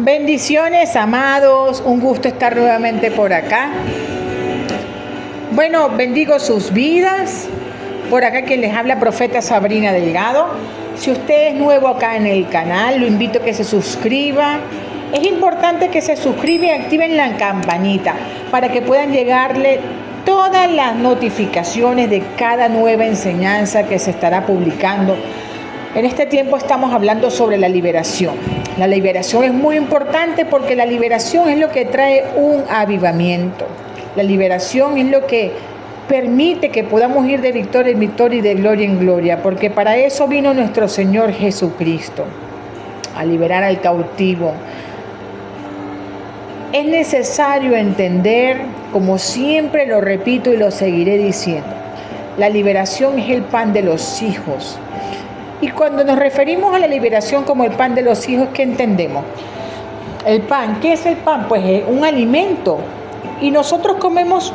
Bendiciones, amados, un gusto estar nuevamente por acá. Bueno, bendigo sus vidas. Por acá quien les habla, profeta Sabrina Delgado. Si usted es nuevo acá en el canal, lo invito a que se suscriba. Es importante que se suscriban y activen la campanita para que puedan llegarle todas las notificaciones de cada nueva enseñanza que se estará publicando. En este tiempo estamos hablando sobre la liberación. La liberación es muy importante porque la liberación es lo que trae un avivamiento. La liberación es lo que permite que podamos ir de victoria en victoria y de gloria en gloria, porque para eso vino nuestro Señor Jesucristo, a liberar al cautivo. Es necesario entender, como siempre lo repito y lo seguiré diciendo, la liberación es el pan de los hijos. Y cuando nos referimos a la liberación como el pan de los hijos, ¿qué entendemos? El pan, ¿qué es el pan? Pues es un alimento. Y nosotros comemos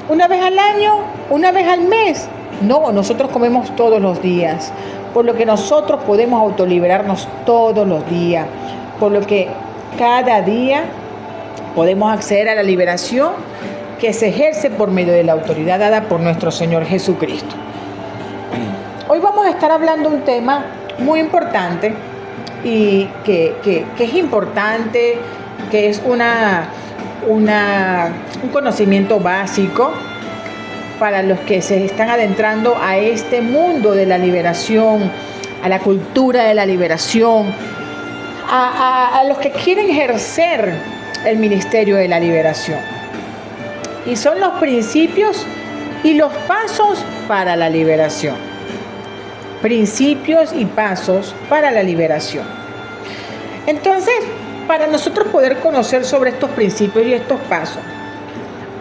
una vez al año, una vez al mes. No, nosotros comemos todos los días. Por lo que nosotros podemos autoliberarnos todos los días. Por lo que cada día podemos acceder a la liberación que se ejerce por medio de la autoridad dada por nuestro Señor Jesucristo. Hoy vamos a estar hablando de un tema muy importante y que es importante, que es un conocimiento básico para los que se están adentrando a este mundo de la liberación, a la cultura de la liberación, a los que quieren ejercer el ministerio de la liberación. Y son los principios y los pasos para la liberación. Principios y pasos para la liberación. Entonces, para nosotros poder conocer sobre estos principios y estos pasos,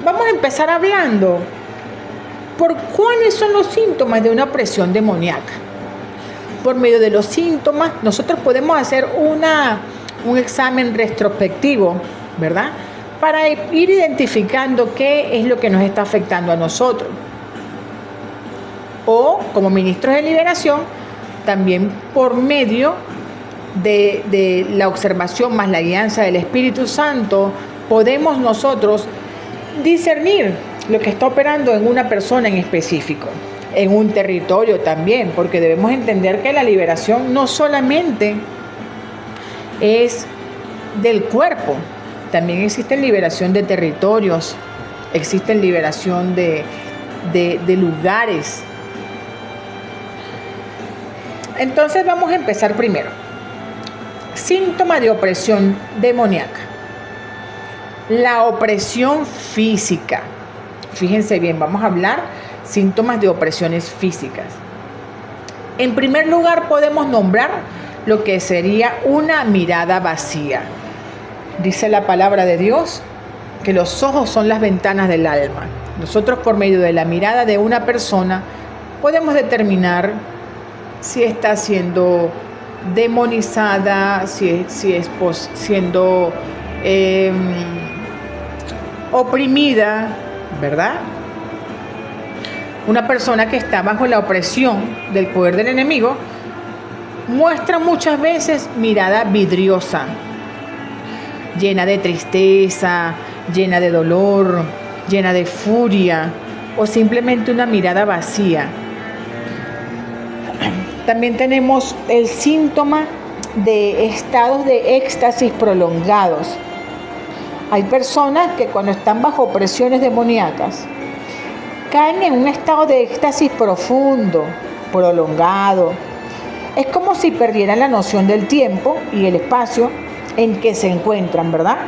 vamos a empezar hablando por cuáles son los síntomas de una opresión demoníaca. Por medio de los síntomas, nosotros podemos hacer un examen retrospectivo, ¿verdad? Para ir identificando qué es lo que nos está afectando a nosotros. O como ministros de liberación, también por medio de la observación más la guianza del Espíritu Santo, podemos nosotros discernir lo que está operando en una persona en específico, en un territorio también, porque debemos entender que la liberación no solamente es del cuerpo, también existe liberación de territorios, existe liberación de lugares. Entonces vamos a empezar primero. Síntoma de opresión demoníaca. La opresión física. Fíjense bien, vamos a hablar síntomas de opresiones físicas. En primer lugar podemos nombrar lo que sería una mirada vacía. Dice la palabra de Dios que los ojos son las ventanas del alma. Nosotros por medio de la mirada de una persona podemos determinar si está siendo demonizada, si es siendo oprimida, ¿verdad? Una persona que está bajo la opresión del poder del enemigo muestra muchas veces mirada vidriosa, llena de tristeza, llena de dolor, llena de furia o simplemente una mirada vacía. También tenemos el síntoma de estados de éxtasis prolongados. Hay personas que cuando están bajo presiones demoníacas caen en un estado de éxtasis profundo, prolongado. Es como si perdieran la noción del tiempo y el espacio en que se encuentran, ¿verdad?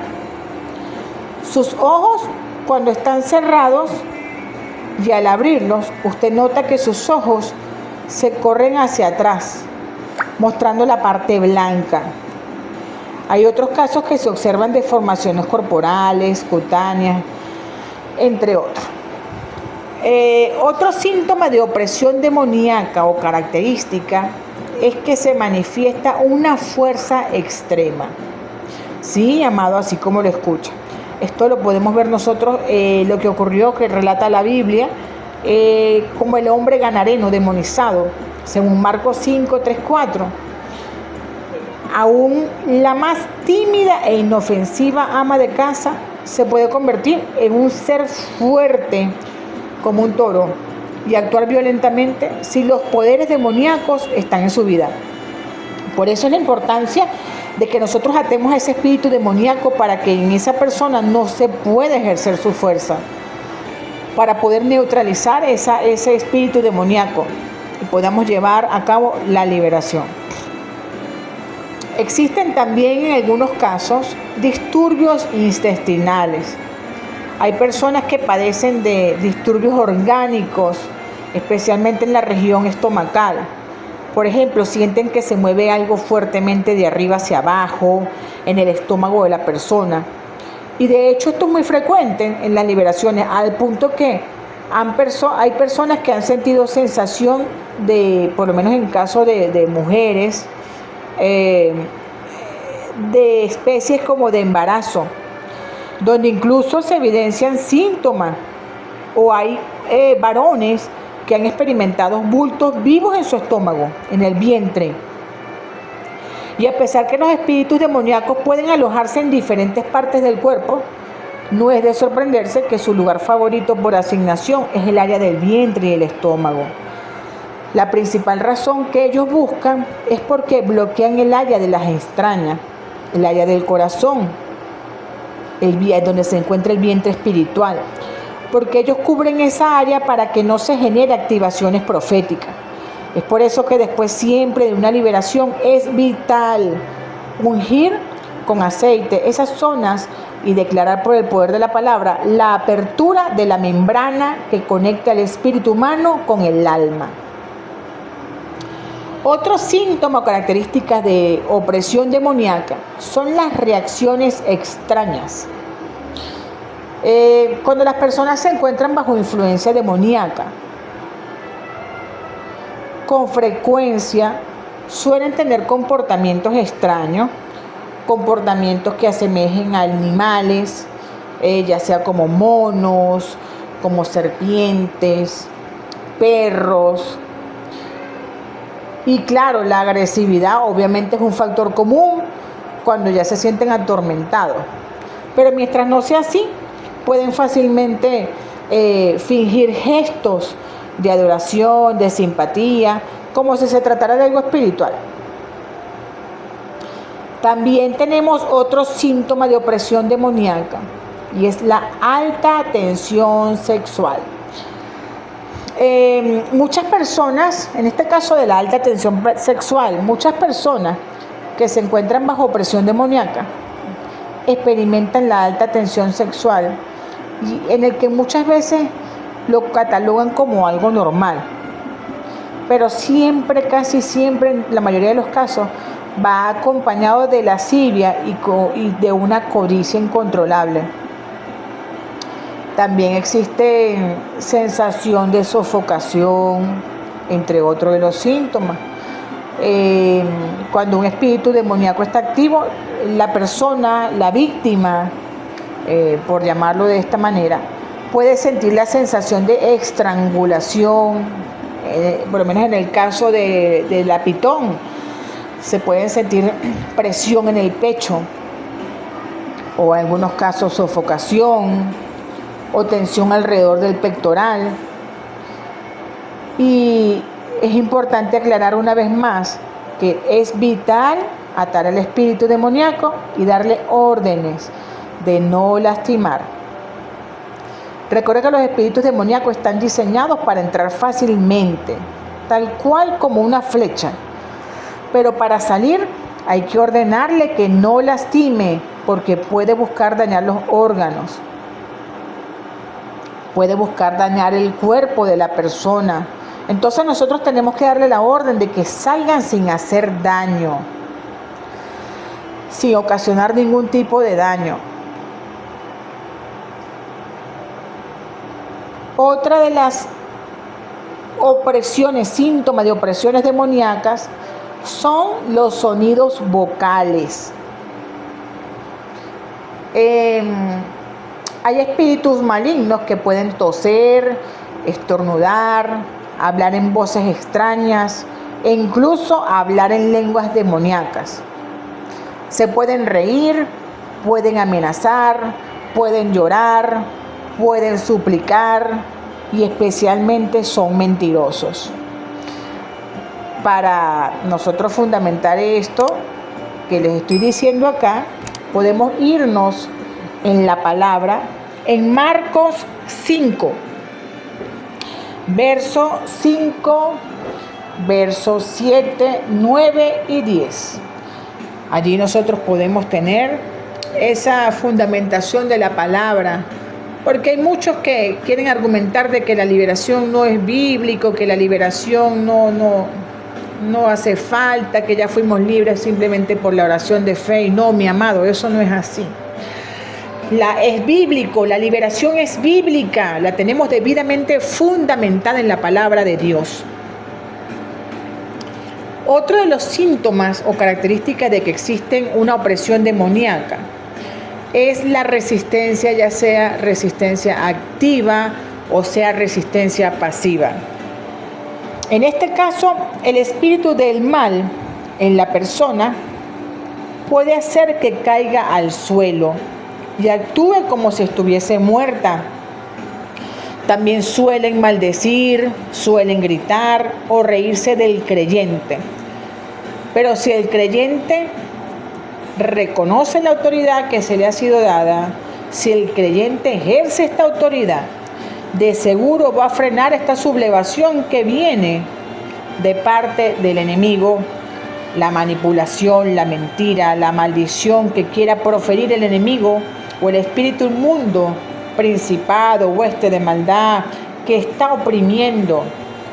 Sus ojos, cuando están cerrados y al abrirlos, usted nota que sus ojos se corren hacia atrás, mostrando la parte blanca. Hay otros casos que se observan deformaciones corporales, cutáneas, entre otros. Otro síntoma de opresión demoníaca o característica es que se manifiesta una fuerza extrema. Sí, amado, así como lo escucha. Esto lo podemos ver nosotros, lo que ocurrió, que relata la Biblia, como el hombre ganareno demonizado, según Marcos 5, 3, 4. Aún la más tímida e inofensiva ama de casa se puede convertir en un ser fuerte como un toro y actuar violentamente si los poderes demoníacos están en su vida. Por eso es la importancia de que nosotros atemos a ese espíritu demoníaco para que en esa persona no se pueda ejercer su fuerza, para poder neutralizar ese espíritu demoníaco y podamos llevar a cabo la liberación. Existen también en algunos casos disturbios intestinales. Hay personas que padecen de disturbios orgánicos, especialmente en la región estomacal. Por ejemplo, sienten que se mueve algo fuertemente de arriba hacia abajo en el estómago de la persona. Y de hecho esto es muy frecuente en las liberaciones, al punto que hay personas que han sentido sensación de, por lo menos en caso de mujeres, de especies como de embarazo, donde incluso se evidencian síntomas, o hay varones que han experimentado bultos vivos en su estómago, en el vientre. Y a pesar que los espíritus demoníacos pueden alojarse en diferentes partes del cuerpo, no es de sorprenderse que su lugar favorito por asignación es el área del vientre y el estómago. La principal razón que ellos buscan es porque bloquean el área de las entrañas, el área del corazón, donde se encuentra el vientre espiritual, porque ellos cubren esa área para que no se genere activaciones proféticas. Es por eso que después siempre de una liberación es vital ungir con aceite esas zonas y declarar por el poder de la palabra la apertura de la membrana que conecta el espíritu humano con el alma. Otro síntoma o característica de opresión demoníaca son las reacciones extrañas. Cuando las personas se encuentran bajo influencia demoníaca, con frecuencia suelen tener comportamientos extraños, comportamientos que asemejen a animales, ya sea como monos, como serpientes, perros. Y claro, la agresividad obviamente es un factor común cuando ya se sienten atormentados. Pero mientras no sea así, pueden fácilmente fingir gestos de adoración, de simpatía, como si se tratara de algo espiritual. También tenemos otro síntoma de opresión demoníaca y es la alta tensión sexual. Muchas personas, en este caso de la alta tensión sexual, muchas personas que se encuentran bajo opresión demoníaca experimentan la alta tensión sexual, y en el que muchas veces lo catalogan como algo normal, pero siempre, casi siempre, en la mayoría de los casos, va acompañado de lascivia y de una codicia incontrolable. También existe sensación de sofocación, entre otros de los síntomas. Cuando un espíritu demoníaco está activo, la persona, la víctima, por llamarlo de esta manera, puede sentir la sensación de estrangulación, por lo menos en el caso de la pitón, se puede sentir presión en el pecho, o en algunos casos sofocación o tensión alrededor del pectoral. Y es importante aclarar una vez más que es vital atar al espíritu demoníaco y darle órdenes de no lastimar. Recuerda que los espíritus demoníacos están diseñados para entrar fácilmente, tal cual como una flecha. Pero para salir hay que ordenarle que no lastime, porque puede buscar dañar los órganos, puede buscar dañar el cuerpo de la persona. Entonces nosotros tenemos que darle la orden de que salgan sin hacer daño, sin ocasionar ningún tipo de daño. Otra de las opresiones, síntomas de opresiones demoníacas, son los sonidos vocales. Hay espíritus malignos que pueden toser, estornudar, hablar en voces extrañas e incluso hablar en lenguas demoníacas. Se pueden reír, pueden amenazar, pueden llorar, pueden suplicar y especialmente son mentirosos. Para nosotros fundamentar esto que les estoy diciendo acá, podemos irnos en la palabra en Marcos 5, verso 5, versos 7, 9 y 10. Allí nosotros podemos tener esa fundamentación de la palabra, porque hay muchos que quieren argumentar de que la liberación no es bíblico, que la liberación no hace falta, que ya fuimos libres simplemente por la oración de fe. Y no, mi amado, eso no es así. Es bíblico, la liberación es bíblica, la tenemos debidamente fundamentada en la palabra de Dios. Otro de los síntomas o características de que existe una opresión demoníaca es la resistencia, ya sea resistencia activa o sea resistencia pasiva. En este caso, el espíritu del mal en la persona puede hacer que caiga al suelo y actúe como si estuviese muerta. También suelen maldecir, suelen gritar o reírse del creyente. Pero si el creyente reconoce la autoridad que se le ha sido dada, si el creyente ejerce esta autoridad, de seguro va a frenar esta sublevación que viene de parte del enemigo, la manipulación, la mentira, la maldición que quiera proferir el enemigo o el espíritu inmundo, principado, hueste de maldad, que está oprimiendo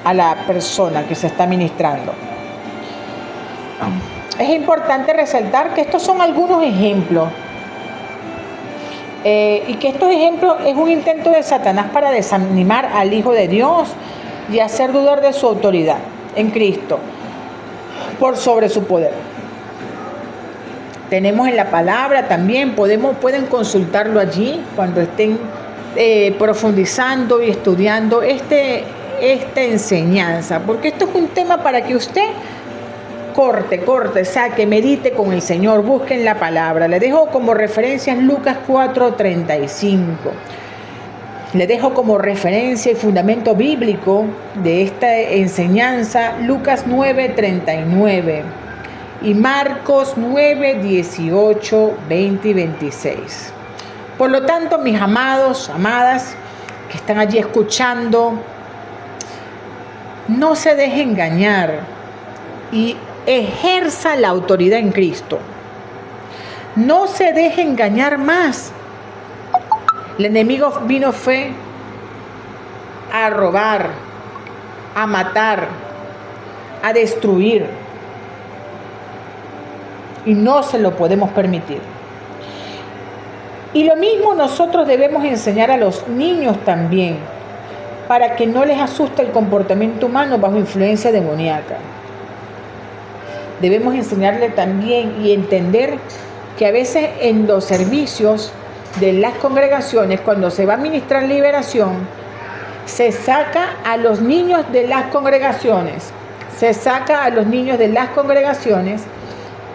a la persona que se está ministrando. Es importante resaltar que estos son algunos ejemplos y que estos ejemplos es un intento de Satanás para desanimar al Hijo de Dios y hacer dudar de su autoridad en Cristo por sobre su poder. Tenemos en la palabra también, pueden consultarlo allí cuando estén profundizando y estudiando esta enseñanza, porque esto es un tema para que usted corte, saque, medite con el Señor, busquen la palabra. Le dejo como referencia Lucas 4:35. Le dejo como referencia y fundamento bíblico de esta enseñanza Lucas 9:39 y Marcos 9:18, 20 y 26. Por lo tanto, mis amados, amadas, que están allí escuchando, no se deje engañar y ejerza la autoridad en Cristo. No se deje engañar más. El enemigo fue a robar, a matar, a destruir. Y no se lo podemos permitir. Y lo mismo nosotros debemos enseñar a los niños también, para que no les asuste el comportamiento humano bajo influencia demoníaca. Debemos enseñarle también y entender que a veces en los servicios de las congregaciones, cuando se va a ministrar liberación, se saca a los niños de las congregaciones,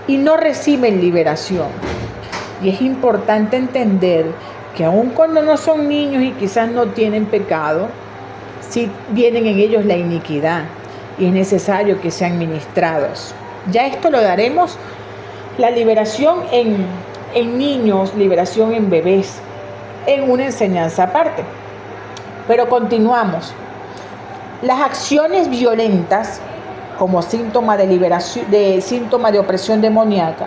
y no reciben liberación. Y es importante entender que aun cuando no son niños y quizás no tienen pecado, sí vienen en ellos la iniquidad y es necesario que sean ministrados. Ya esto lo daremos, la liberación en niños, liberación en bebés, en una enseñanza aparte. Pero continuamos. Las acciones violentas como síntoma de liberación, síntoma de opresión demoníaca,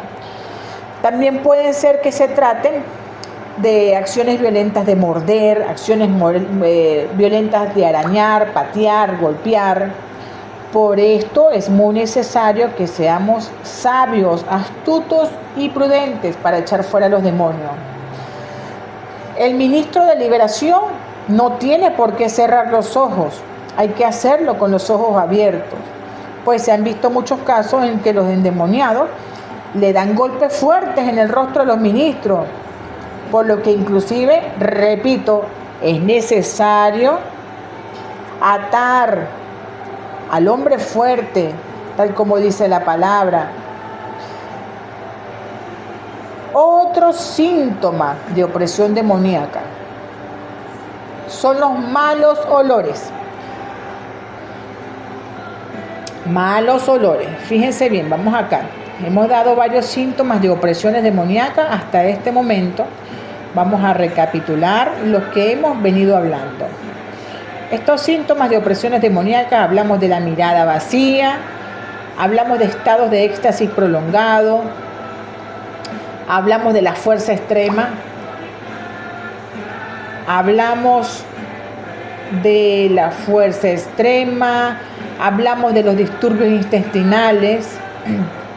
también pueden ser que se traten de acciones violentas de morder, acciones violentas de arañar, patear, golpear. Por esto es muy necesario que seamos sabios, astutos y prudentes para echar fuera a los demonios. El ministro de liberación no tiene por qué cerrar los ojos, hay que hacerlo con los ojos abiertos, pues se han visto muchos casos en que los endemoniados le dan golpes fuertes en el rostro de los ministros, por lo que inclusive, repito, es necesario atar al hombre fuerte, tal como dice la palabra, Otro síntoma de opresión demoníaca son los malos olores. Malos olores. Fíjense bien, vamos acá. Hemos dado varios síntomas de opresiones demoníacas hasta este momento. Vamos a recapitular los que hemos venido hablando. Estos síntomas de opresiones demoníacas, hablamos de la mirada vacía, hablamos de estados de éxtasis prolongado, hablamos de la fuerza extrema, hablamos de la fuerza extrema, hablamos de los disturbios intestinales.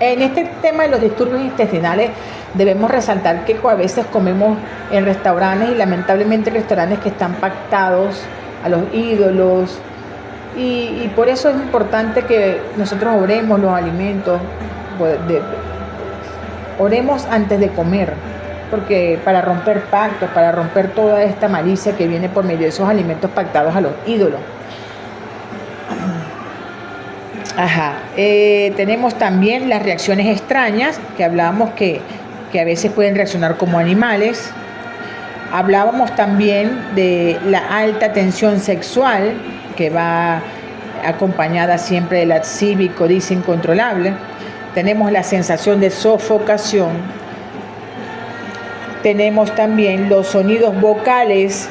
En este tema de los disturbios intestinales debemos resaltar que a veces comemos en restaurantes y lamentablemente restaurantes que están pactados a los ídolos y por eso es importante que nosotros oremos los alimentos, oremos antes de comer, porque para romper pactos, para romper toda esta malicia que viene por medio de esos alimentos pactados a los ídolos. Tenemos también las reacciones extrañas, que hablábamos que a veces pueden reaccionar como animales. Hablábamos también de la alta tensión sexual, que va acompañada siempre de lascivia y codicia incontrolable. Tenemos la sensación de sofocación. Tenemos también los sonidos vocales,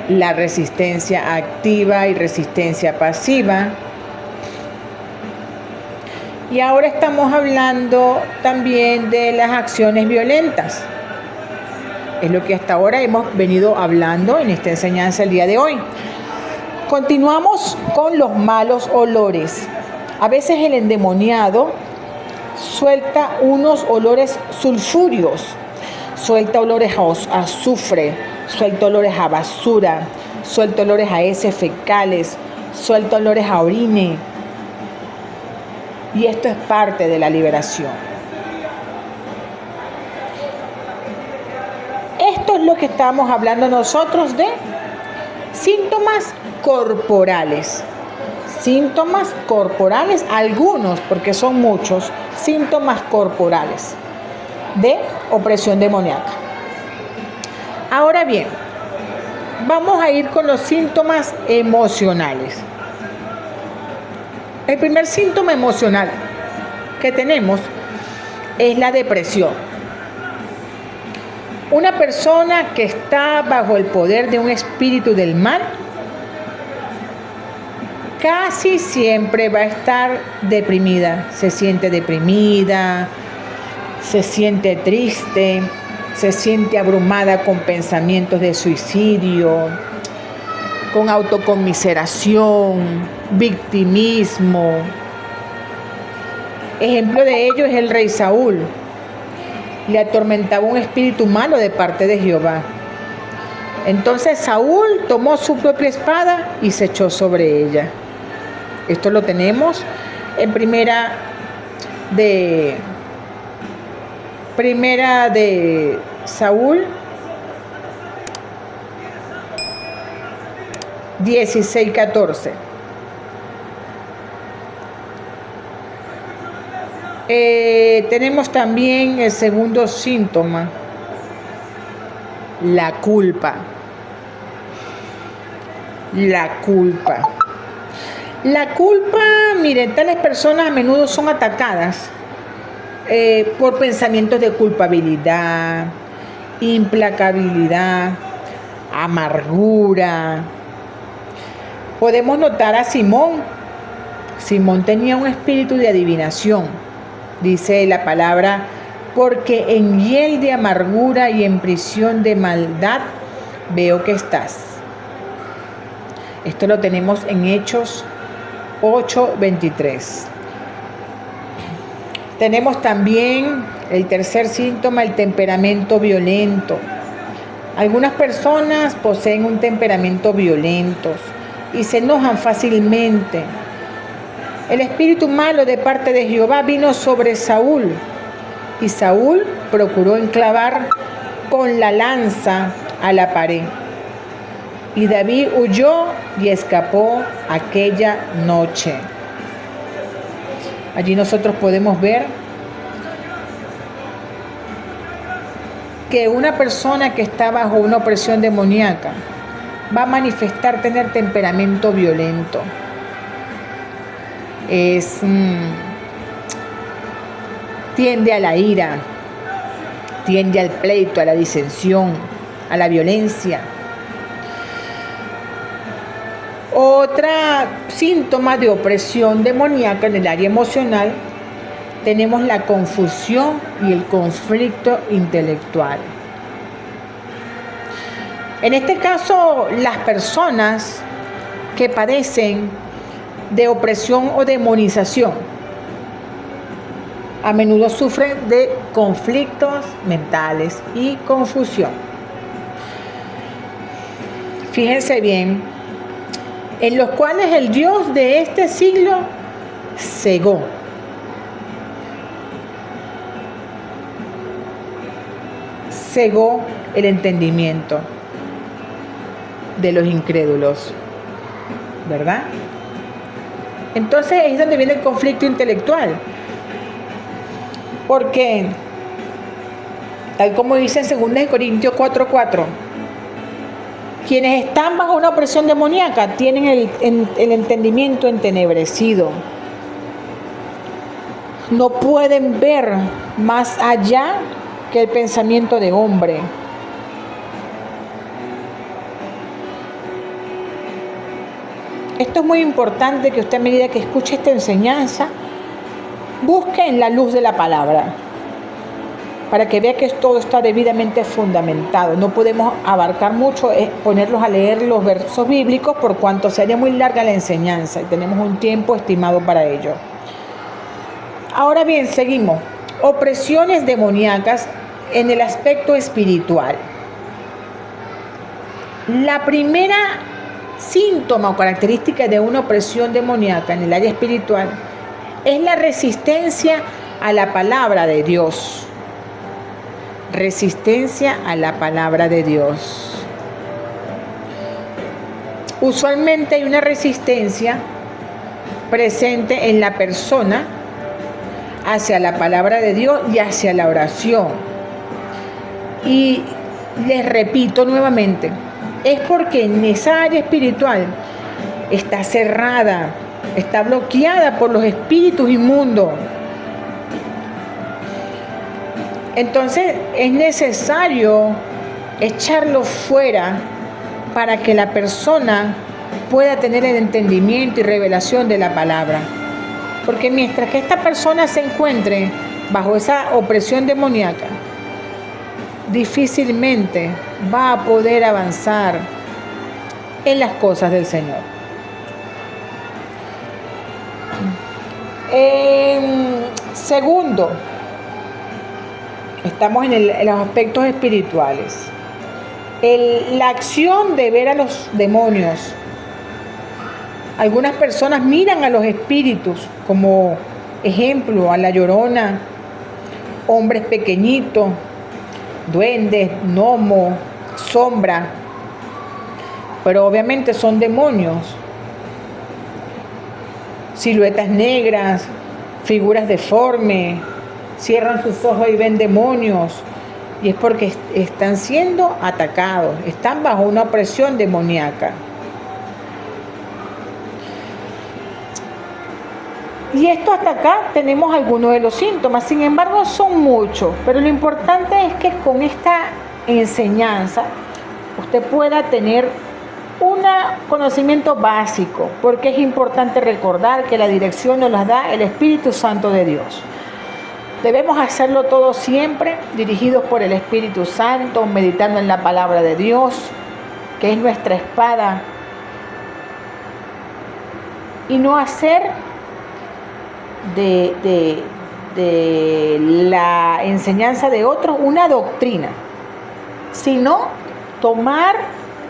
la resistencia activa y resistencia pasiva. Y ahora estamos hablando también de las acciones violentas. Es lo que hasta ahora hemos venido hablando en esta enseñanza el día de hoy. Continuamos con los malos olores. A veces el endemoniado suelta unos olores sulfúreos, suelta olores a azufre, suelta olores a basura, suelta olores a heces fecales, suelta olores a orine. Y esto es parte de la liberación. Esto es lo que estamos hablando nosotros de síntomas corporales. Síntomas corporales, algunos, porque son muchos, síntomas corporales de opresión demoníaca. Ahora bien, vamos a ir con los síntomas emocionales. El primer síntoma emocional que tenemos es la depresión. Una persona que está bajo el poder de un espíritu del mal casi siempre va a estar deprimida. Se siente deprimida, se siente triste, se siente abrumada con pensamientos de suicidio, con autoconmiseración, victimismo. Ejemplo de ello es el rey Saúl. Le atormentaba un espíritu malo de parte de Jehová. Entonces Saúl tomó su propia espada y se echó sobre ella. Esto lo tenemos en primera de Saúl 16:14. Tenemos también el segundo síntoma, la culpa. La culpa. La culpa, miren, tales personas a menudo son atacadas por pensamientos de culpabilidad, implacabilidad, amargura. Podemos notar a Simón. Simón tenía un espíritu de adivinación. Dice la palabra, porque en hiel de amargura y en prisión de maldad veo que estás. Esto lo tenemos en Hechos 8:23. Tenemos también el tercer síntoma, el temperamento violento. Algunas personas poseen un temperamento violento y se enojan fácilmente. El espíritu malo de parte de Jehová vino sobre Saúl y Saúl procuró enclavar con la lanza a la pared. Y David huyó y escapó aquella noche. Allí nosotros podemos ver que una persona que está bajo una opresión demoníaca va a manifestar tener temperamento violento. Tiende a la ira, tiende al pleito, a la disensión, a la violencia. Otra síntoma de opresión demoníaca en el área emocional, tenemos la confusión y el conflicto intelectual. En este caso, las personas que padecen de opresión o demonización a menudo sufren de conflictos mentales y confusión. Fíjense bien, en los cuales el Dios de este siglo cegó. Cegó el entendimiento de los incrédulos, ¿verdad? Entonces es donde viene el conflicto intelectual, porque tal como dice en 2 Corintios 4:4, quienes están bajo una opresión demoníaca tienen el entendimiento entenebrecido, no pueden ver más allá que el pensamiento de hombre. Esto es muy importante que usted, a medida que escuche esta enseñanza, busque en la luz de la palabra, para que vea que todo está debidamente fundamentado. No podemos abarcar mucho, ponerlos a leer los versos bíblicos, por cuanto sería muy larga la enseñanza y tenemos un tiempo estimado para ello. Ahora bien, seguimos. Opresiones demoníacas en el aspecto espiritual. La primera síntoma o característica de una opresión demoníaca en el área espiritual es la resistencia a la palabra de Dios. Resistencia a la palabra de Dios. Usualmente hay una resistencia presente en la persona hacia la palabra de Dios y hacia la oración. Y les repito nuevamente, es porque en esa área espiritual está cerrada, está bloqueada por los espíritus inmundos. Entonces es necesario echarlo fuera para que la persona pueda tener el entendimiento y revelación de la palabra. Porque mientras que esta persona se encuentre bajo esa opresión demoníaca, difícilmente va a poder avanzar en las cosas del Señor. Segundo, estamos en los aspectos espirituales. La acción de ver a los demonios. Algunas personas miran a los espíritus como ejemplo, a la Llorona, hombres pequeñitos, duendes, gnomos, sombra, pero obviamente son demonios. Siluetas negras, figuras deformes, cierran sus ojos y ven demonios, y es porque están siendo atacados, están bajo una opresión demoníaca. Y esto hasta acá tenemos algunos de los síntomas, sin embargo son muchos, pero lo importante es que con esta enseñanza usted pueda tener un conocimiento básico, porque es importante recordar que la dirección nos la da el Espíritu Santo de Dios. Debemos hacerlo todo siempre dirigidos por el Espíritu Santo, meditando en la palabra de Dios, que es nuestra espada, y no hacer de la enseñanza de otros una doctrina, sino tomar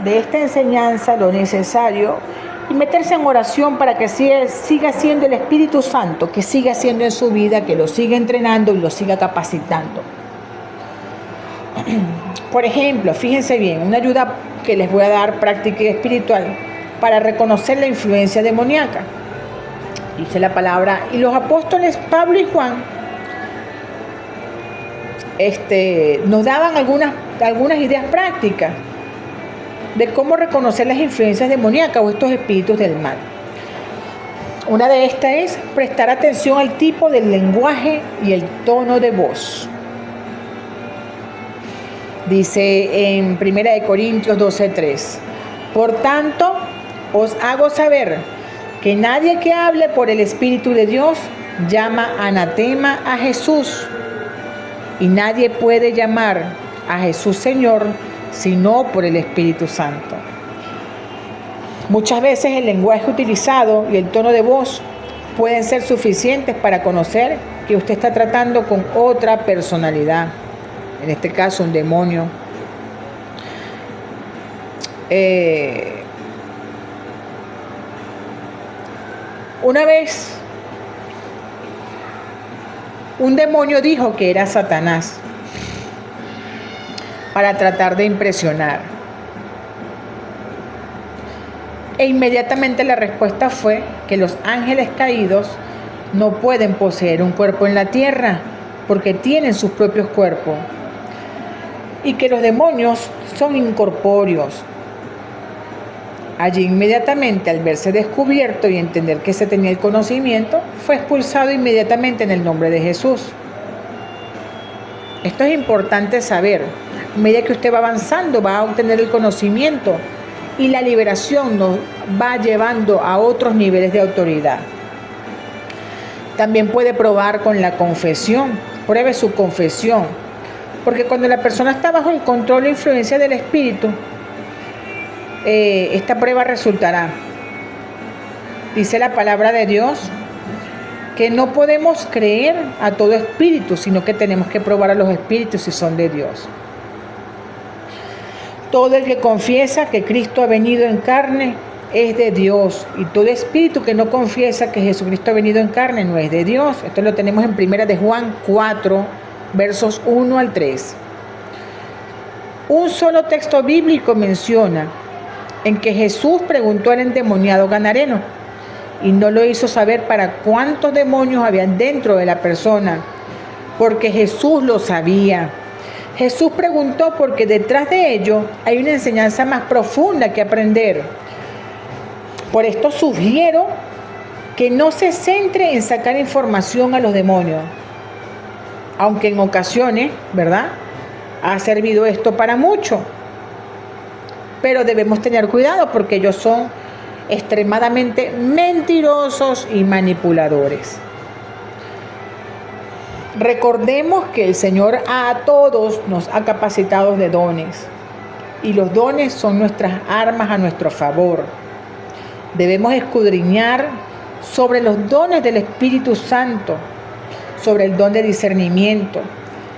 de esta enseñanza lo necesario y meterse en oración para que siga siendo el Espíritu Santo, que siga siendo en su vida, que lo siga entrenando y lo siga capacitando. Por ejemplo, fíjense bien, una ayuda que les voy a dar práctica espiritual para reconocer la influencia demoníaca. Dice la palabra, y los apóstoles Pablo y Juan nos daban algunas ideas prácticas de cómo reconocer las influencias demoníacas o estos espíritus del mal. Una de estas es prestar atención al tipo del lenguaje y el tono de voz. Dice en 1 Corintios 12:3: por tanto, os hago saber que nadie que hable por el Espíritu de Dios llama anatema a Jesús, y nadie puede llamar a Jesús Señor sino por el Espíritu Santo. Muchas veces el lenguaje utilizado y el tono de voz pueden ser suficientes para conocer que usted está tratando con otra personalidad, en este caso un demonio. Una vez un demonio dijo que era Satanás para tratar de impresionar. E inmediatamente la respuesta fue que los ángeles caídos no pueden poseer un cuerpo en la tierra porque tienen sus propios cuerpos, y que los demonios son incorpóreos. Allí inmediatamente, al verse descubierto y entender que se tenía el conocimiento, fue expulsado inmediatamente en el nombre de Jesús. Esto es importante saber. A medida que usted va avanzando, va a obtener el conocimiento y la liberación nos va llevando a otros niveles de autoridad. También puede probar con la confesión. Pruebe su confesión, porque cuando la persona está bajo el control e influencia del espíritu, esta prueba resultará. Dice la palabra de Dios que no podemos creer a todo espíritu, sino que tenemos que probar a los espíritus si son de Dios. Todo el que confiesa que Cristo ha venido en carne es de Dios, y todo espíritu que no confiesa que Jesucristo ha venido en carne no es de Dios. Esto lo tenemos en 1 de Juan 4, versos 1 al 3. Un solo texto bíblico menciona en que Jesús preguntó al endemoniado Gadareno, y no lo hizo saber para cuántos demonios habían dentro de la persona, porque Jesús lo sabía. Jesús preguntó porque detrás de ello hay una enseñanza más profunda que aprender. Por esto sugiero que no se centre en sacar información a los demonios, aunque en ocasiones, ¿verdad?, ha servido esto para mucho. Pero debemos tener cuidado porque ellos son extremadamente mentirosos y manipuladores. Recordemos que el Señor a todos nos ha capacitado de dones, y los dones son nuestras armas a nuestro favor. Debemos escudriñar sobre los dones del Espíritu Santo, sobre el don de discernimiento.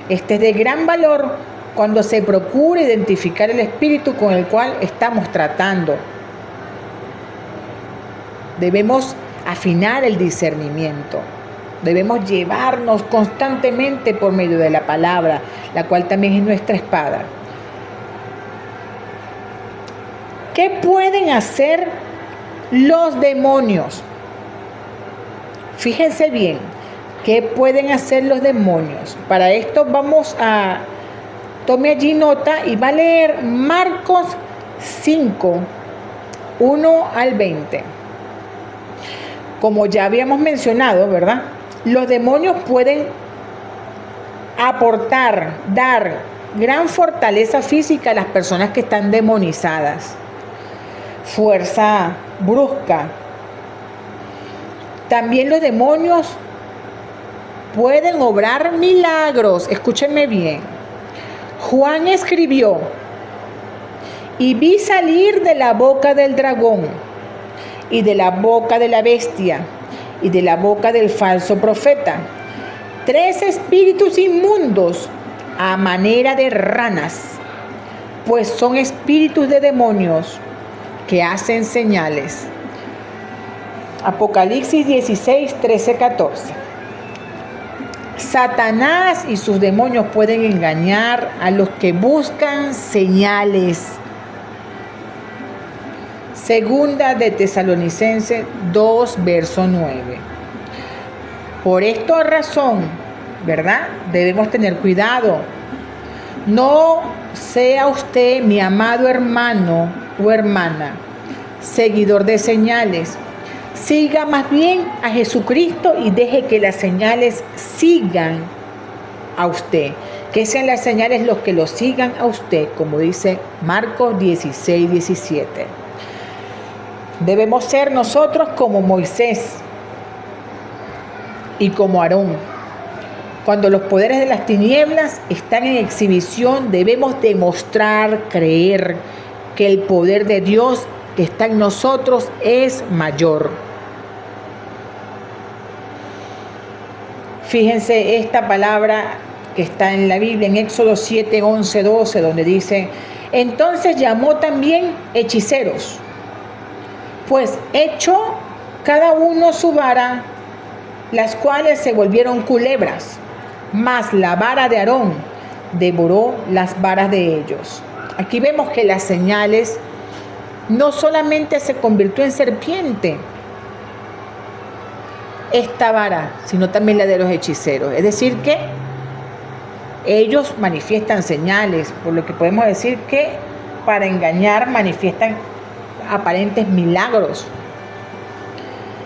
Este es de gran valor cuando se procura identificar el espíritu con el cual estamos tratando. Debemos afinar el discernimiento. Debemos llevarnos constantemente por medio de la palabra, la cual también es nuestra espada. ¿Qué pueden hacer los demonios? Fíjense bien, ¿qué pueden hacer los demonios? Para esto tome allí nota y va a leer Marcos 5, 1 al 20. Como ya habíamos mencionado, ¿verdad?, los demonios pueden dar gran fortaleza física a las personas que están demonizadas. Fuerza brusca. También los demonios pueden obrar milagros. Escúchenme bien. Juan escribió: y vi salir de la boca del dragón, y de la boca de la bestia, y de la boca del falso profeta, 3 espíritus inmundos a manera de ranas, pues son espíritus de demonios que hacen señales. Apocalipsis 16, 13, 14. Satanás y sus demonios pueden engañar a los que buscan señales. Segunda de Tesalonicenses 2, verso 9. Por esta razón, ¿verdad? Debemos tener cuidado. No sea usted, mi amado hermano o hermana, seguidor de señales. Siga más bien a Jesucristo y deje que las señales sigan a usted. Que sean las señales los que lo sigan a usted, como dice Marcos 16, 17. Debemos ser nosotros como Moisés y como Aarón. Cuando los poderes de las tinieblas están en exhibición, debemos demostrar, creer que el poder de Dios que está en nosotros es mayor. Fíjense esta palabra que está en la Biblia, en Éxodo 7, 11, 12, donde dice: entonces llamó también hechiceros, pues echó cada uno su vara, las cuales se volvieron culebras, mas la vara de Aarón devoró las varas de ellos. Aquí vemos que las señales no solamente se convirtió en serpiente esta vara, sino también la de los hechiceros. Es decir que ellos manifiestan señales, por lo que podemos decir que para engañar manifiestan aparentes milagros.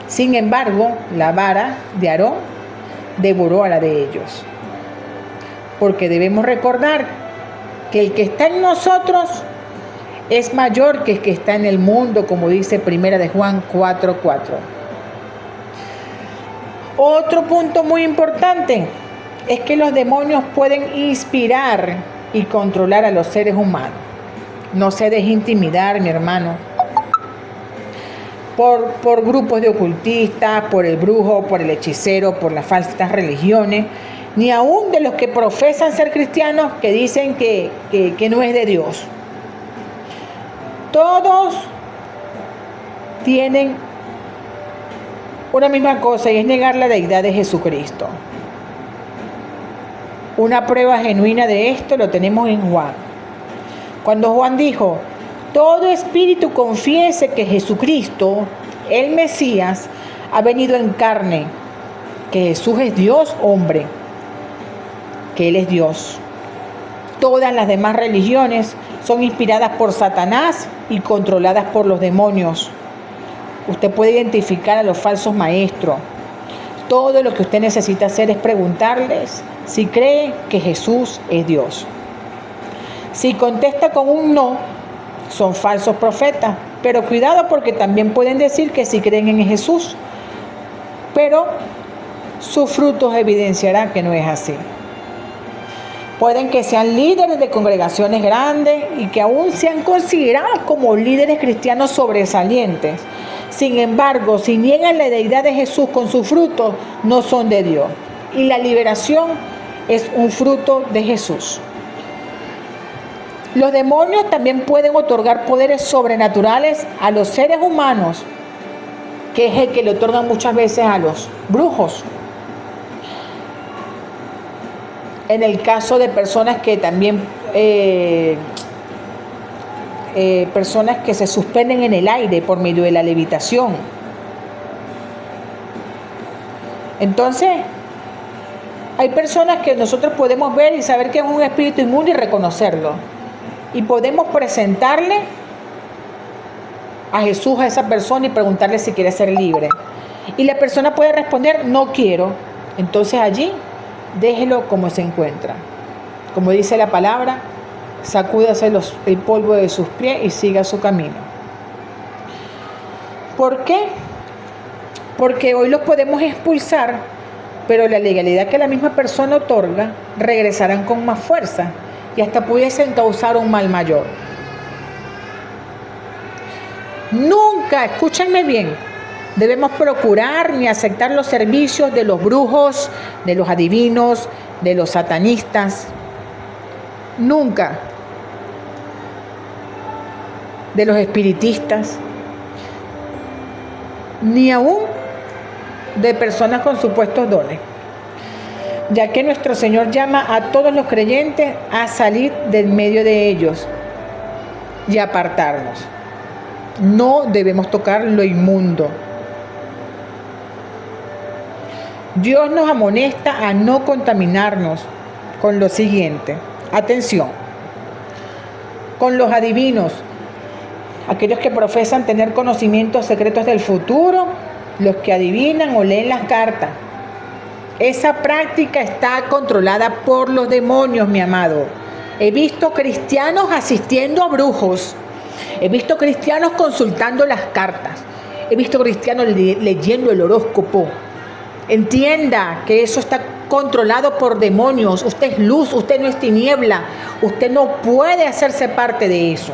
Sin embargo, la vara de Aarón devoró a la de ellos. Porque debemos recordar que el que está en nosotros es mayor que el que está en el mundo, como dice Primera de Juan 4:4. Otro punto muy importante es que los demonios pueden inspirar y controlar a los seres humanos. No se deje intimidar, mi hermano, por grupos de ocultistas, por el brujo, por el hechicero, por las falsas religiones, ni aún de los que profesan ser cristianos que dicen que no es de Dios. Todos tienen una misma cosa, y es negar la deidad de Jesucristo. Una prueba genuina de esto lo tenemos en Juan. Cuando Juan dijo: todo espíritu confiese que Jesucristo, el Mesías, ha venido en carne, que Jesús es Dios hombre, que Él es Dios. Todas las demás religiones son inspiradas por Satanás y controladas por los demonios. Usted puede identificar a los falsos maestros. Todo lo que usted necesita hacer es preguntarles si cree que Jesús es Dios. Si contesta con un no, son falsos profetas. Pero cuidado, porque también pueden decir que sí creen en Jesús, pero sus frutos evidenciarán que no es así. Pueden que sean líderes de congregaciones grandes y que aún sean considerados como líderes cristianos sobresalientes. Sin embargo, si niegan la deidad de Jesús con sus frutos, no son de Dios. Y la liberación es un fruto de Jesús. Los demonios también pueden otorgar poderes sobrenaturales a los seres humanos, que es el que le otorgan muchas veces a los brujos. En el caso de personas que también, personas que se suspenden en el aire por medio de la levitación. Entonces, hay personas que nosotros podemos ver y saber que es un espíritu inmundo y reconocerlo. Y podemos presentarle a Jesús a esa persona y preguntarle si quiere ser libre. Y la persona puede responder: no quiero. Entonces allí, déjelo como se encuentra. Como dice la palabra, sacúdase el polvo de sus pies y siga su camino. ¿Por qué? Porque hoy los podemos expulsar, pero la legalidad que la misma persona otorga regresarán con más fuerza y hasta pudiesen causar un mal mayor. Nunca, escúchenme bien, debemos procurar ni aceptar los servicios de los brujos, de los adivinos, de los satanistas. Nunca. De los espiritistas. Ni aún de personas con supuestos dones. Ya que nuestro Señor llama a todos los creyentes a salir del medio de ellos y apartarnos. No debemos tocar lo inmundo. Dios nos amonesta a no contaminarnos con lo siguiente. Atención, con los adivinos, aquellos que profesan tener conocimientos secretos del futuro, los que adivinan o leen las cartas. Esa práctica está controlada por los demonios, mi amado. He visto cristianos asistiendo a brujos. He visto cristianos consultando las cartas. He visto cristianos leyendo el horóscopo. Entienda que eso está controlado por demonios. Usted es luz, usted no es tiniebla. Usted no puede hacerse parte de eso.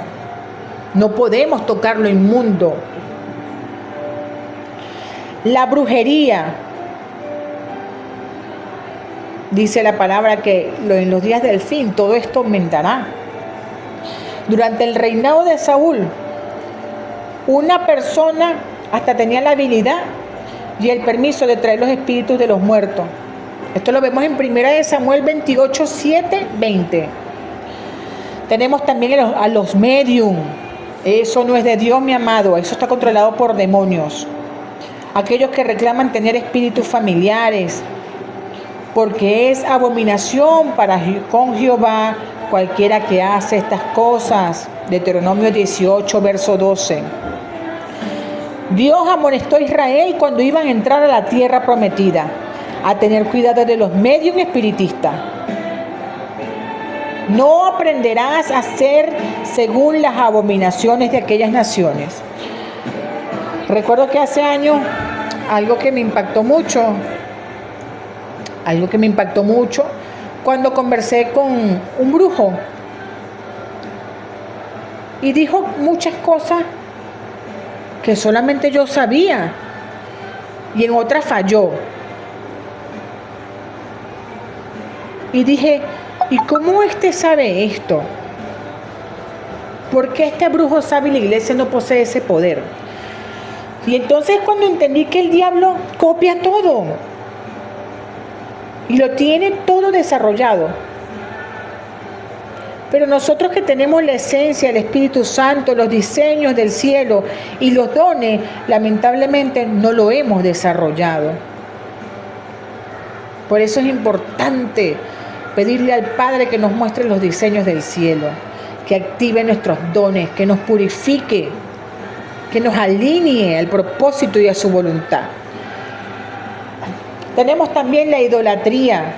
No podemos tocar lo inmundo. La brujería. Dice la palabra que en los días del fin todo esto aumentará. Durante el reinado de Saúl, una persona hasta tenía la habilidad y el permiso de traer los espíritus de los muertos. Esto lo vemos en 1 Samuel 28, 7, 20. Tenemos también a los medium. Eso no es de Dios, mi amado. Eso está controlado por demonios. Aquellos que reclaman tener espíritus familiares, porque es abominación con Jehová cualquiera que hace estas cosas. Deuteronomio 18, verso 12. Dios amonestó a Israel cuando iban a entrar a la tierra prometida, a tener cuidado de los medios espiritistas. No aprenderás a hacer según las abominaciones de aquellas naciones. Recuerdo que hace años algo que me impactó mucho cuando conversé con un brujo y dijo muchas cosas que solamente yo sabía y en otras falló. Y dije, ¿y cómo sabe esto? ¿Por qué este brujo sabe y la iglesia no posee ese poder? Y entonces cuando entendí que el diablo copia todo y lo tiene todo desarrollado. Pero nosotros que tenemos la esencia, el Espíritu Santo, los diseños del cielo y los dones, lamentablemente no lo hemos desarrollado. Por eso es importante pedirle al Padre que nos muestre los diseños del cielo, que active nuestros dones, que nos purifique, que nos alinee al propósito y a su voluntad. Tenemos también la idolatría.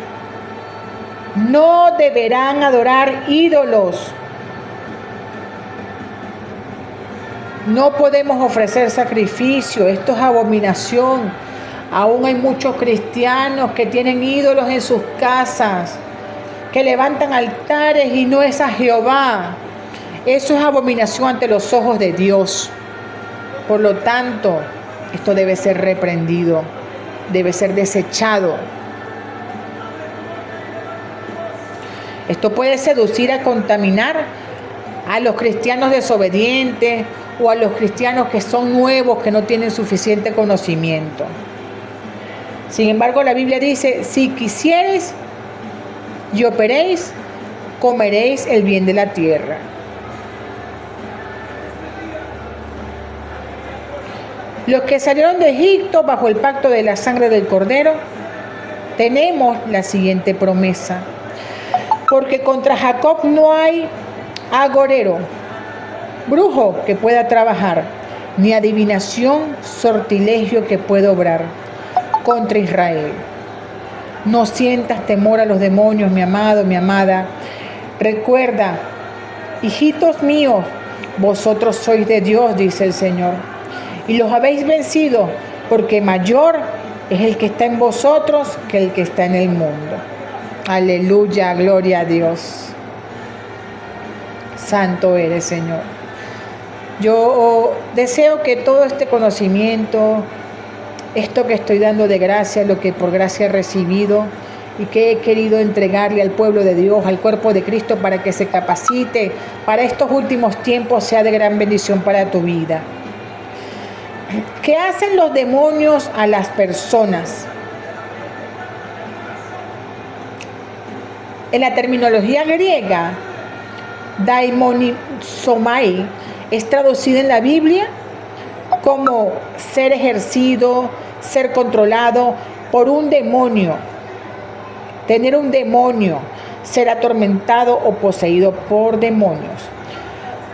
No deberán adorar ídolos. No podemos ofrecer sacrificio. Esto es abominación. Aún hay muchos cristianos que tienen ídolos en sus casas, que levantan altares y no es a Jehová. Eso es abominación ante los ojos de Dios. Por lo tanto, esto debe ser reprendido, debe ser desechado. Esto puede seducir a contaminar a los cristianos desobedientes o a los cristianos que son nuevos, que no tienen suficiente conocimiento. Sin embargo, la Biblia dice, si quisiereis y operéis, comeréis el bien de la tierra. Los que salieron de Egipto bajo el pacto de la sangre del Cordero, tenemos la siguiente promesa. Porque contra Jacob no hay agorero, brujo que pueda trabajar, ni adivinación, sortilegio que pueda obrar contra Israel. No sientas temor a los demonios, mi amado, mi amada. Recuerda, hijitos míos, vosotros sois de Dios, dice el Señor, y los habéis vencido, porque mayor es el que está en vosotros que el que está en el mundo. Aleluya, gloria a Dios. Santo eres, Señor. Yo deseo que todo este conocimiento, esto que estoy dando de gracia, lo que por gracia he recibido y que he querido entregarle al pueblo de Dios, al cuerpo de Cristo, para que se capacite para estos últimos tiempos, sea de gran bendición para tu vida. ¿Qué hacen los demonios a las personas? En la terminología griega, daimonizomai es traducida en la Biblia como ser ejercido, ser controlado, por un demonio. Tener un demonio, ser atormentado o poseído por demonios.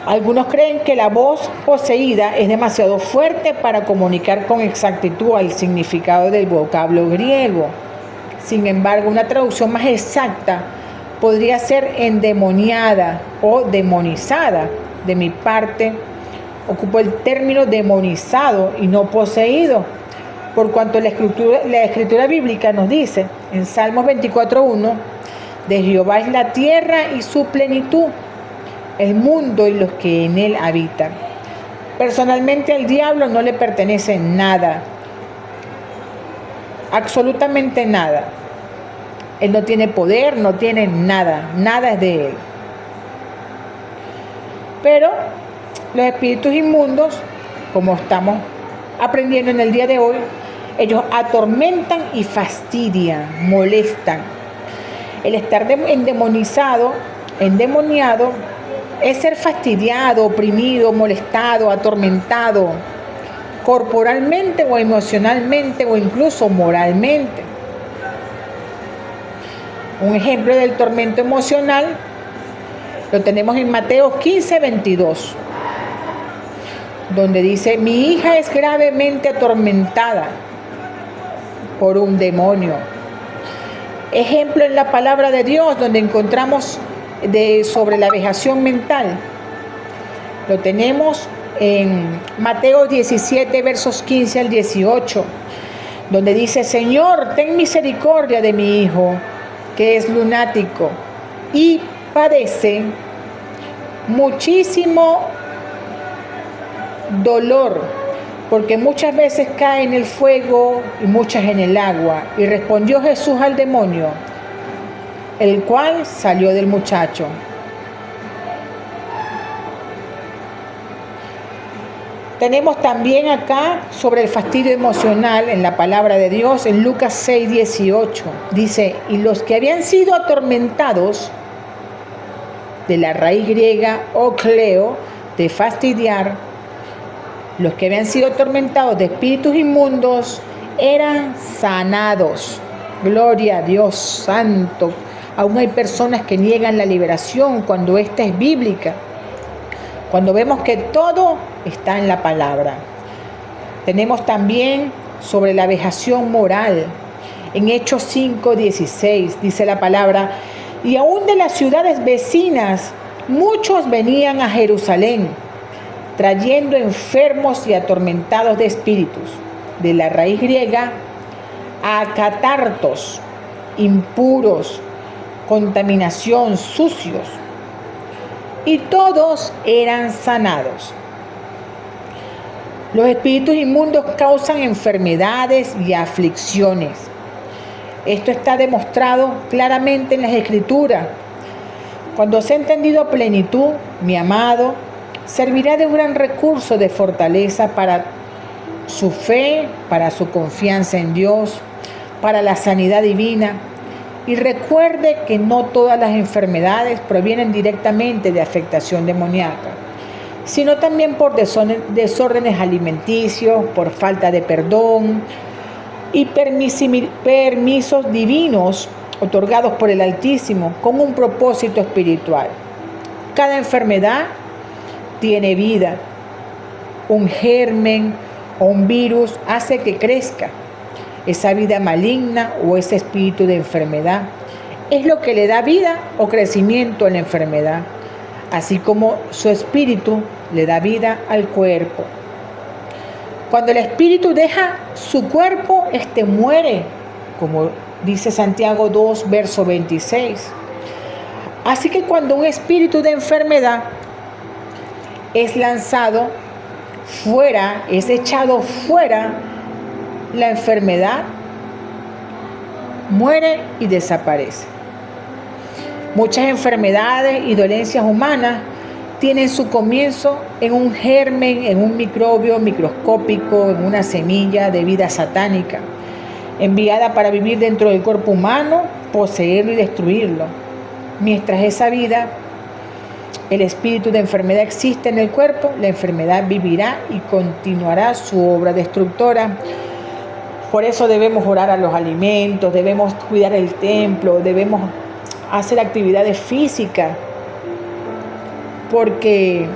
Algunos creen que la voz poseída es demasiado fuerte para comunicar con exactitud el significado del vocablo griego. Sin embargo, una traducción más exacta podría ser endemoniada o demonizada. De mi parte, ocupo el término demonizado y no poseído, por cuanto la escritura bíblica nos dice en Salmos 24:1, de Jehová es la tierra y su plenitud, el mundo y los que en él habitan. Personalmente al diablo no le pertenece nada, absolutamente nada. Él no tiene poder, no tiene nada, nada es de él. Pero los espíritus inmundos, como estamos aprendiendo en el día de hoy, ellos atormentan y fastidian, molestan. El estar endemoniado es ser fastidiado, oprimido, molestado, atormentado, corporalmente o emocionalmente o incluso moralmente. Un ejemplo del tormento emocional lo tenemos en Mateo 15:22, donde dice: mi hija es gravemente atormentada por un demonio. Ejemplo en la palabra de Dios donde encontramos sobre la vejación mental. Lo tenemos en Mateo 17, versos 15 al 18, donde dice: Señor, ten misericordia de mi hijo, que es lunático y padece muchísimo dolor, porque muchas veces cae en el fuego y muchas en el agua. Y respondió Jesús al demonio, el cual salió del muchacho. Tenemos también acá sobre el fastidio emocional en la palabra de Dios, en Lucas 6:18. Dice: y los que habían sido atormentados, de la raíz griega okleo, de fastidiar, los que habían sido atormentados de espíritus inmundos, eran sanados. Gloria a Dios santo. Aún hay personas que niegan la liberación cuando esta es bíblica. Cuando vemos que todo está en la palabra. Tenemos también sobre la vejación moral. En Hechos 5:16 dice la palabra: y aún de las ciudades vecinas muchos venían a Jerusalén, trayendo enfermos y atormentados de espíritus. De la raíz griega, acatartos, impuros, contaminación, sucios. Y todos eran sanados. Los espíritus inmundos causan enfermedades y aflicciones. Esto está demostrado claramente en las Escrituras. Cuando se ha entendido a plenitud, mi amado, servirá de un gran recurso de fortaleza para su fe, para su confianza en Dios, para la sanidad divina. Y recuerde que no todas las enfermedades provienen directamente de afectación demoníaca, sino también por desórdenes alimenticios, por falta de perdón y permisos divinos otorgados por el Altísimo con un propósito espiritual. Cada enfermedad tiene vida. Un germen o un virus hace que crezca. Esa vida maligna o ese espíritu de enfermedad es lo que le da vida o crecimiento a la enfermedad, así como su espíritu le da vida al cuerpo. Cuando el espíritu deja su cuerpo, éste muere, como dice Santiago 2, verso 26. Así que cuando un espíritu de enfermedad es lanzado fuera, es echado fuera, la enfermedad muere y desaparece. Muchas enfermedades y dolencias humanas tienen su comienzo en un germen, en un microbio microscópico, en una semilla de vida satánica, enviada para vivir dentro del cuerpo humano, poseerlo y destruirlo. Mientras esa vida, el espíritu de enfermedad existe en el cuerpo, la enfermedad vivirá y continuará su obra destructora, Por eso debemos orar a los alimentos, debemos cuidar el templo, debemos hacer actividades físicas, porque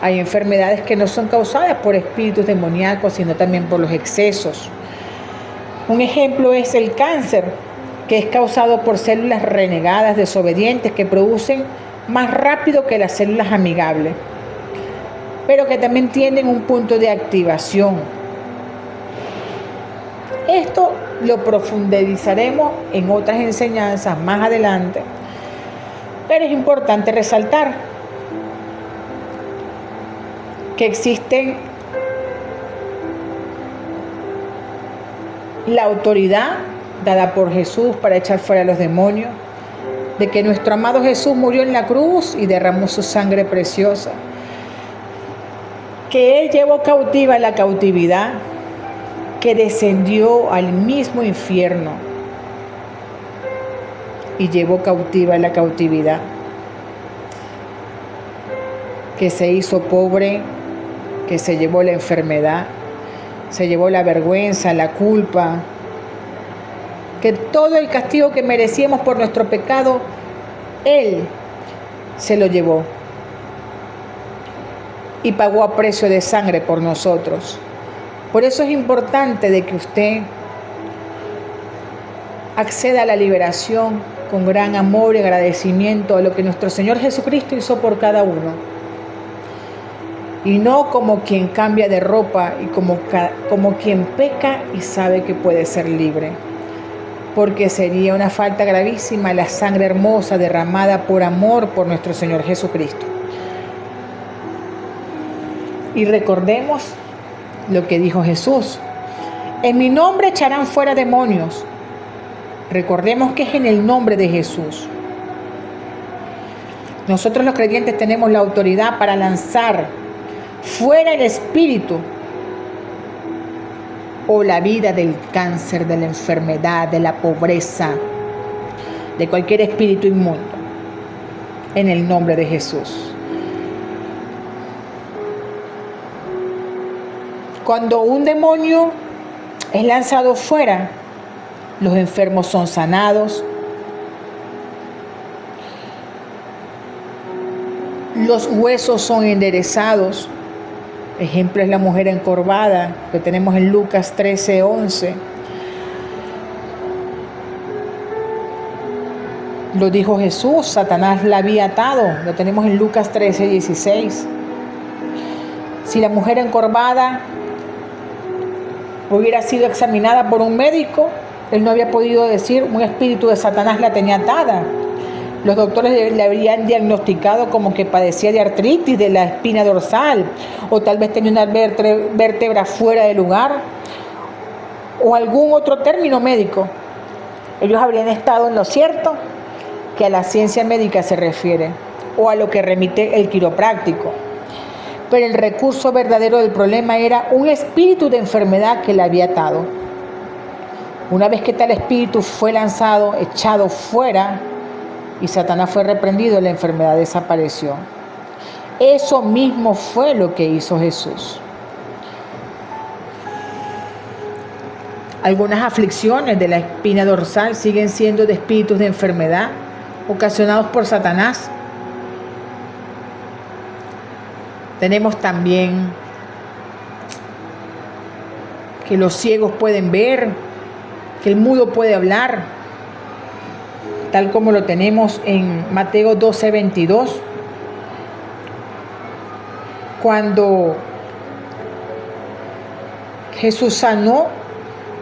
hay enfermedades que no son causadas por espíritus demoníacos, sino también por los excesos. Un ejemplo es el cáncer, que es causado por células renegadas, desobedientes, que producen más rápido que las células amigables, pero que también tienen un punto de activación. Esto lo profundizaremos en otras enseñanzas más adelante, pero es importante resaltar que existen la autoridad dada por Jesús para echar fuera a los demonios, de que nuestro amado Jesús murió en la cruz y derramó su sangre preciosa, que Él llevó cautiva la cautividad, que descendió al mismo infierno y llevó cautiva la cautividad, que se hizo pobre, que se llevó la enfermedad, se llevó la vergüenza, la culpa, que todo el castigo que merecíamos por nuestro pecado, Él se lo llevó y pagó a precio de sangre por nosotros. Por eso es importante de que usted acceda a la liberación con gran amor y agradecimiento a lo que nuestro Señor Jesucristo hizo por cada uno. Y no como quien cambia de ropa y como quien peca y sabe que puede ser libre. Porque sería una falta gravísima la sangre hermosa derramada por amor por nuestro Señor Jesucristo. Y recordemos lo que dijo Jesús: en mi nombre echarán fuera demonios. Recordemos que es en el nombre de Jesús. Nosotros los creyentes tenemos la autoridad para lanzar fuera el espíritu o la vida del cáncer, de la enfermedad, de la pobreza, de cualquier espíritu inmundo, en el nombre de Jesús. Cuando un demonio es lanzado fuera, los enfermos son sanados, los huesos son enderezados. Ejemplo es la mujer encorvada, que tenemos en Lucas 13:11. Lo dijo Jesús, Satanás la había atado, lo tenemos en Lucas 13:16. Si la mujer encorvada hubiera sido examinada por un médico, él no había podido decir un espíritu de Satanás la tenía atada. Los doctores le habrían diagnosticado como que padecía de artritis de la espina dorsal, o tal vez tenía una vértebra fuera de lugar, o algún otro término médico. Ellos habrían estado en lo cierto que a la ciencia médica se refiere, o a lo que remite el quiropráctico. Pero el recurso verdadero del problema era un espíritu de enfermedad que la había atado. Una vez que tal espíritu fue lanzado, echado fuera, y Satanás fue reprendido, la enfermedad desapareció. Eso mismo fue lo que hizo Jesús. Algunas aflicciones de la espina dorsal siguen siendo de espíritus de enfermedad ocasionados por Satanás. Tenemos también que los ciegos pueden ver, que el mudo puede hablar, tal como lo tenemos en Mateo 12:22, cuando Jesús sanó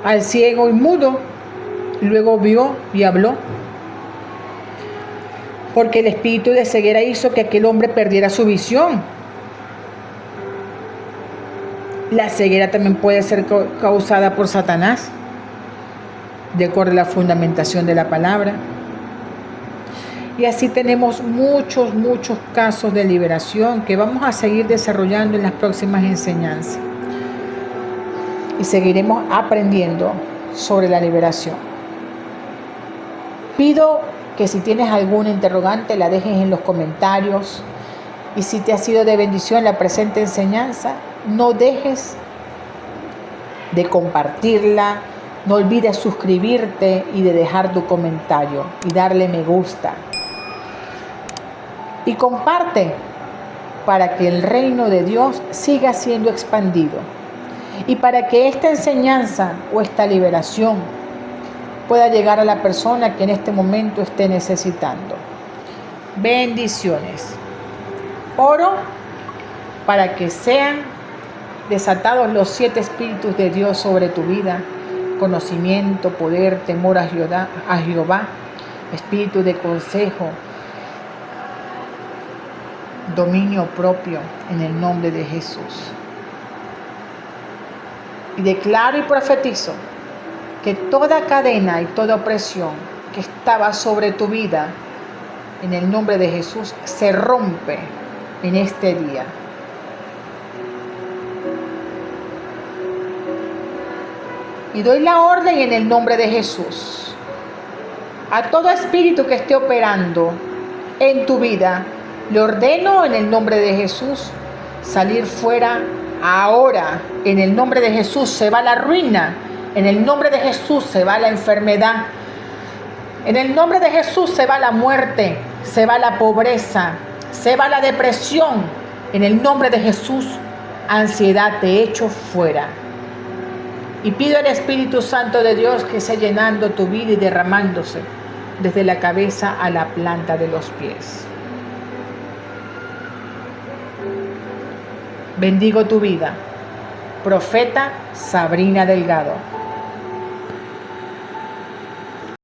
al ciego y mudo, luego vio y habló, porque el espíritu de ceguera hizo que aquel hombre perdiera su visión. La ceguera también puede ser causada por Satanás, de acuerdo a la fundamentación de la palabra. Y así tenemos muchos casos de liberación que vamos a seguir desarrollando en las próximas enseñanzas. Y seguiremos aprendiendo sobre la liberación. Pido que si tienes alguna interrogante la dejes en los comentarios. Y si te ha sido de bendición la presente enseñanza, no dejes de compartirla, No olvides suscribirte y de dejar tu comentario y darle me gusta. Y comparte para que el reino de Dios siga siendo expandido y para que esta enseñanza o esta liberación pueda llegar a la persona que en este momento esté necesitando. Bendiciones. Oro para que sean desatados los 7 espíritus de Dios sobre tu vida: conocimiento, poder, temor a Jehová, espíritu de consejo, dominio propio, en el nombre de Jesús. Y declaro y profetizo que toda cadena y toda opresión que estaba sobre tu vida, en el nombre de Jesús, se rompe en este día. Y doy la orden en el nombre de Jesús a todo espíritu que esté operando en tu vida. Le ordeno en el nombre de Jesús salir fuera ahora. En el nombre de Jesús se va la ruina. En el nombre de Jesús se va la enfermedad. En el nombre de Jesús se va la muerte, se va la pobreza, se va la depresión. En el nombre de Jesús, ansiedad te echo fuera. Y pido al Espíritu Santo de Dios que esté llenando tu vida y derramándose desde la cabeza a la planta de los pies. Bendigo tu vida. Profeta Sabrina Delgado.